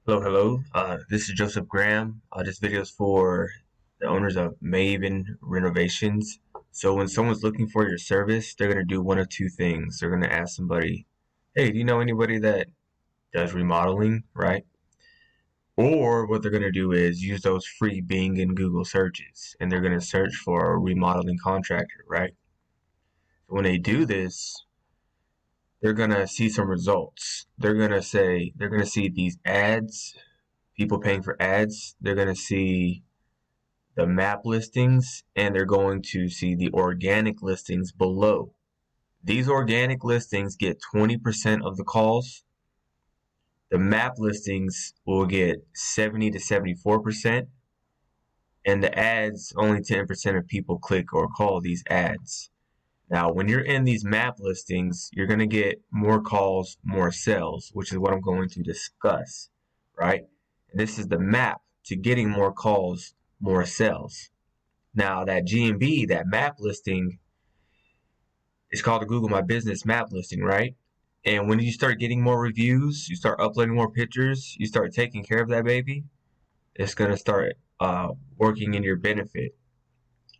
Hello. This is Joseph Graham. This video is for the owners of Maven Renovations. So when someone's looking for your service, they're going to do one of two things. They're going to ask somebody, hey, do you know anybody that does remodeling, right? Or what they're going to do is use those free Bing and Google searches, and they're going to search for a remodeling contractor, right? So when they do this, they're going to see some results. They're going to see these ads, people paying for ads. They're going to see the map listings, and they're going to see the organic listings below. These organic listings get 20% of the calls. The map listings will get 70 to 74%, and the ads, only 10% of people click or call these ads. Now, when you're in these map listings, you're going to get more calls, more sales, which is what I'm going to discuss, right? And this is the map to getting more calls, more sales. Now, that GMB, that map listing, is called the Google My Business map listing, right? And when you start getting more reviews, you start uploading more pictures, you start taking care of that baby, it's going to start working in your benefit.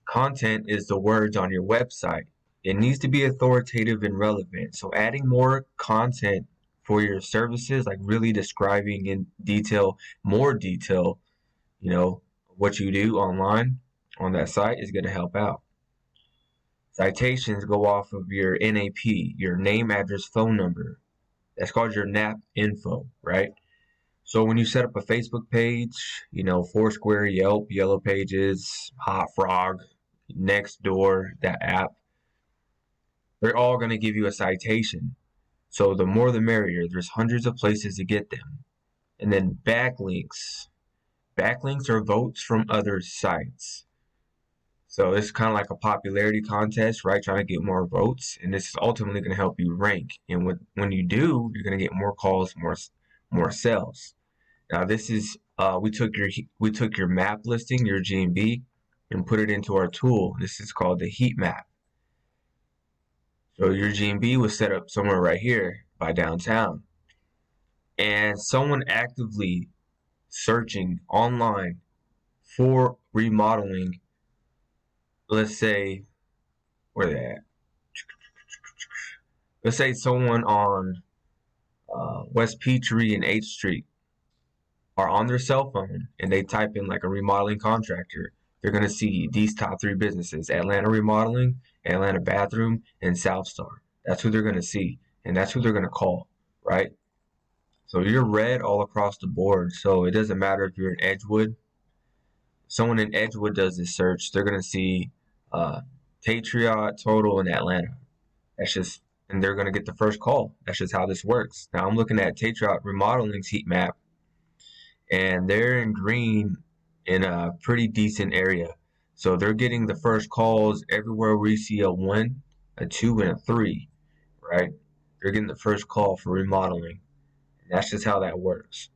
Content is the words on your website. It needs to be authoritative and relevant. So adding more content for your services, like really describing in detail, more detail, what you do online on that site is going to help out. Citations go off of your NAP, your name, address, phone number. That's called your NAP info, right? So when you set up a Facebook page, Foursquare, Yelp, Yellow Pages, Hot Frog, Nextdoor, that app, they're all going to give you a citation. So the more the merrier. There's hundreds of places to get them. And then backlinks. Backlinks are votes from other sites. So it's kind of like a popularity contest, right? Trying to get more votes, and this is ultimately going to help you rank. And when you do, you're going to get more calls, more sales. Now this is we took your map listing, your GMB, and put it into our tool. This is called the heat map. So your GMB was set up somewhere right here by downtown, and someone actively searching online for remodeling. Let's say where they at. Let's say someone on West Peachtree and 8th Street are on their cell phone and they type in like a remodeling contractor. They're going to see these top three businesses: Atlanta Remodeling, Atlanta Bathroom, and South Star. That's who they're going to see, and that's who they're going to call, right? So you're red all across the board. So it doesn't matter if you're in Edgewood. Someone in Edgewood does this search, they're going to see Patriot, Total, and Atlanta. And they're going to get the first call. That's just how this works. Now I'm looking at Patriot Remodeling's heat map, and they're in green in a pretty decent area. So they're getting the first calls everywhere we see a 1, a 2, and a 3, right? They're getting the first call for remodeling. And that's just how that works.